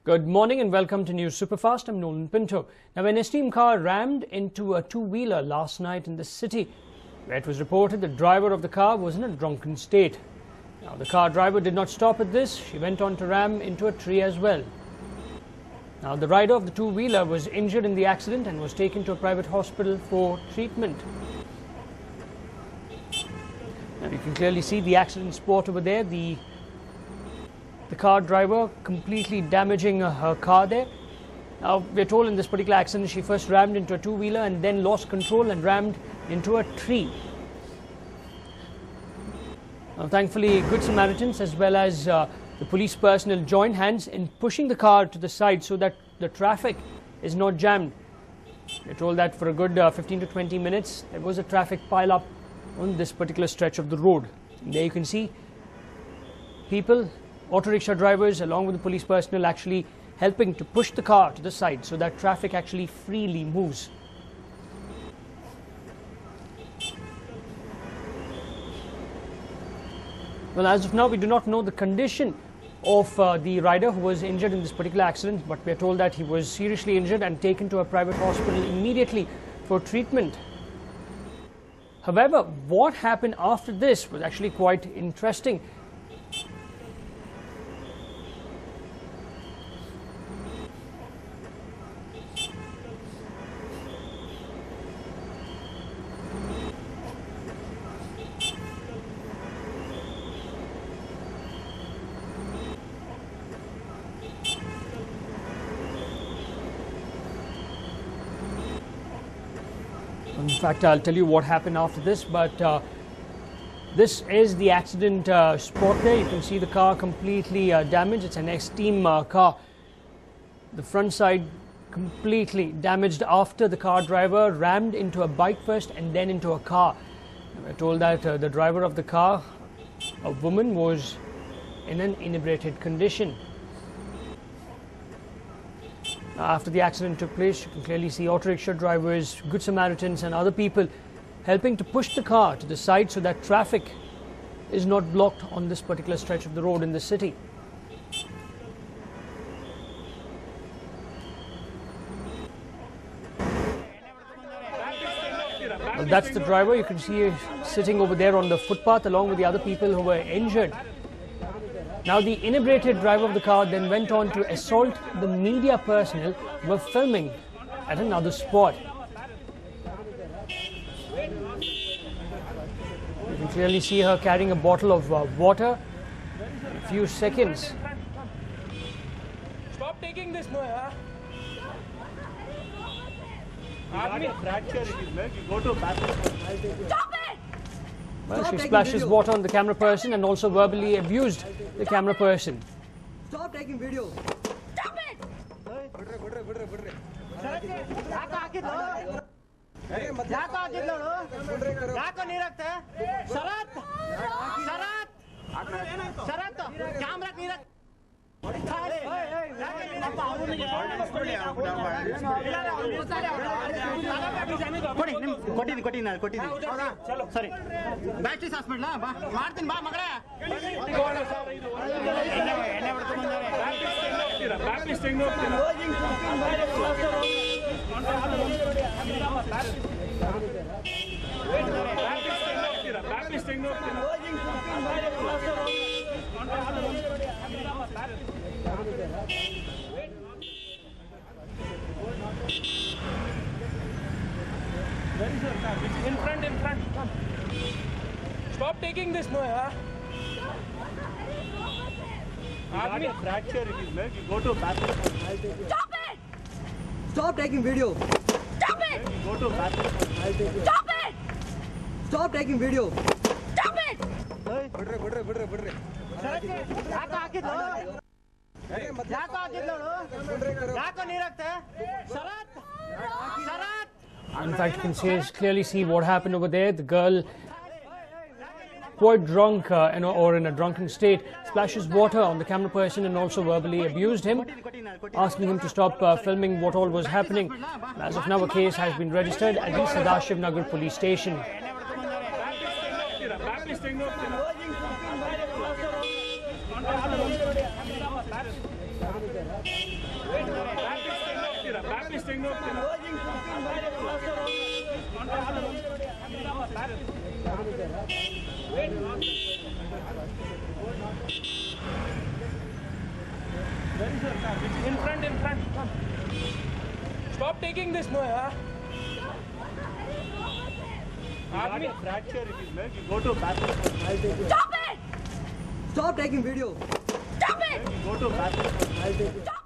Good morning and welcome to News Superfast. I'm Nolan Pinto. Now, an esteemed car rammed into a two-wheeler last night in the city, where it was reported the driver of the car was in a drunken state. Now, the car driver did not stop at this. She went on to ram into a tree as well. Now, the rider of the two-wheeler was injured in the accident and was taken to a private hospital for treatment. Now, you can clearly see the accident spot over there. The car driver completely damaging her car there. Now, we're told in this particular accident she first rammed into a two-wheeler and then lost control and rammed into a tree. Now, thankfully, Good Samaritans as well as the police personnel joined hands in pushing the car to the side so that the traffic is not jammed. We're told that for a good 15 to 20 minutes there was a traffic pile-up on this particular stretch of the road. And there you can see people, auto rickshaw drivers along with the police personnel actually helping to push the car to the side so that traffic actually freely moves. Well, as of now, we do not know the condition of the rider who was injured in this particular accident, but we are told that he was seriously injured and taken to a private hospital immediately for treatment. However, what happened after this was actually quite interesting. In fact, I'll tell you what happened after this, but this is the accident spot there. You can see the car completely damaged. It's an X-Team car. The front side completely damaged after the car driver rammed into a bike first and then into a car. We're told that the driver of the car, a woman, was in an inebriated condition. After the accident took place, you can clearly see auto rickshaw drivers, Good Samaritans and other people helping to push the car to the side so that traffic is not blocked on this particular stretch of the road in the city. Well, that's the driver. You can see sitting over there on the footpath along with the other people who were injured. Now, the inebriated driver of the car then went on to assault the media personnel who were filming at another spot. You can clearly see her carrying a bottle of water in a few seconds. Stop taking this, no, yeah. Fracture in his leg. You go to bathroom. Stop it! Well, she splashes water on the camera person and also verbally abused the camera person. Stop taking video. Stop it! Sorry. Battery suspend la Martin ba magare. In front. Come. Stop taking this, no, yeah. He got a fracture in his leg. You go to bathroom. Stop it! Stop taking video. Stop it! Go to bathroom. Stop it! Stop taking video. Stop it! In fact, you can clearly see what happened over there. The girl, quite drunk or in a drunken state, splashes water on the camera person and also verbally abused him, asking him to stop filming what all was happening. As of now, a case has been registered at the Sadashiv Nagar police station. In front. Come. Stop taking this, no, yeah. Got a fracture in his leg. You go to bathroom. I'll take it. Stop it! Stop taking video. Stop it! Go to bathroom. I'll take it. Stop it!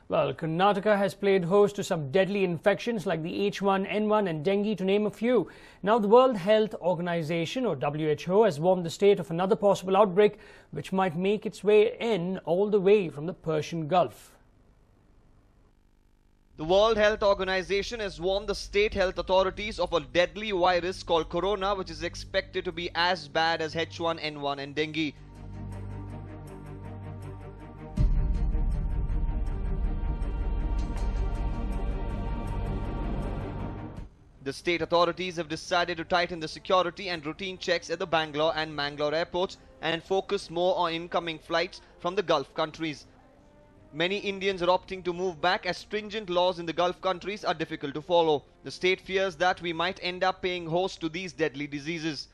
Well, Karnataka has played host to some deadly infections like the H1N1 and dengue, to name a few. Now, the World Health Organization, or WHO, has warned the state of another possible outbreak which might make its way in all the way from the Persian Gulf. The World Health Organization has warned the state health authorities of a deadly virus called corona, which is expected to be as bad as H1N1 and dengue. The state authorities have decided to tighten the security and routine checks at the Bangalore and Mangalore airports and focus more on incoming flights from the Gulf countries. Many Indians are opting to move back as stringent laws in the Gulf countries are difficult to follow. The state fears that we might end up paying host to these deadly diseases.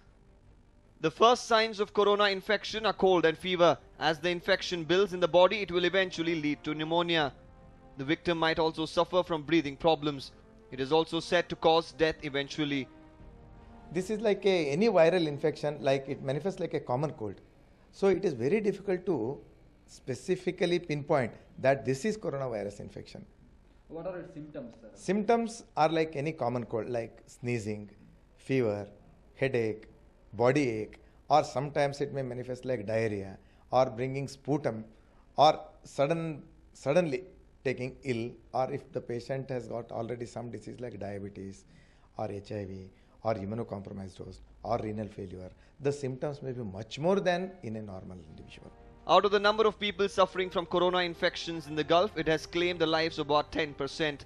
The first signs of corona infection are cold and fever. As the infection builds in the body, it will eventually lead to pneumonia. The victim might also suffer from breathing problems. It is also said to cause death eventually. This is like any viral infection, like it manifests like a common cold. So it is very difficult to specifically pinpoint that this is coronavirus infection. What are its symptoms, sir? Symptoms are like any common cold, like sneezing, fever, headache, body ache, or sometimes it may manifest like diarrhea, or bringing sputum, or suddenly taking ill, or if the patient has got already some disease like diabetes, or HIV, or immunocompromised host, or renal failure, the symptoms may be much more than in a normal individual. Out of the number of people suffering from corona infections in the Gulf, it has claimed the lives of about 10%.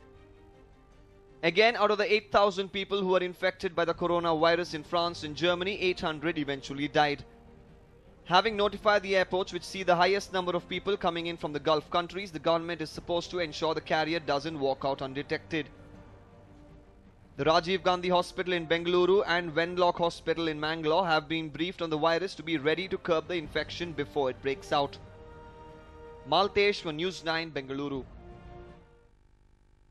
Again, out of the 8,000 people who are infected by the coronavirus in France and Germany, 800 eventually died. Having notified the airports which see the highest number of people coming in from the Gulf countries, the government is supposed to ensure the carrier doesn't walk out undetected. The Rajiv Gandhi Hospital in Bengaluru and Wenlock Hospital in Mangalore have been briefed on the virus to be ready to curb the infection before it breaks out. Maltesh for News 9, Bengaluru.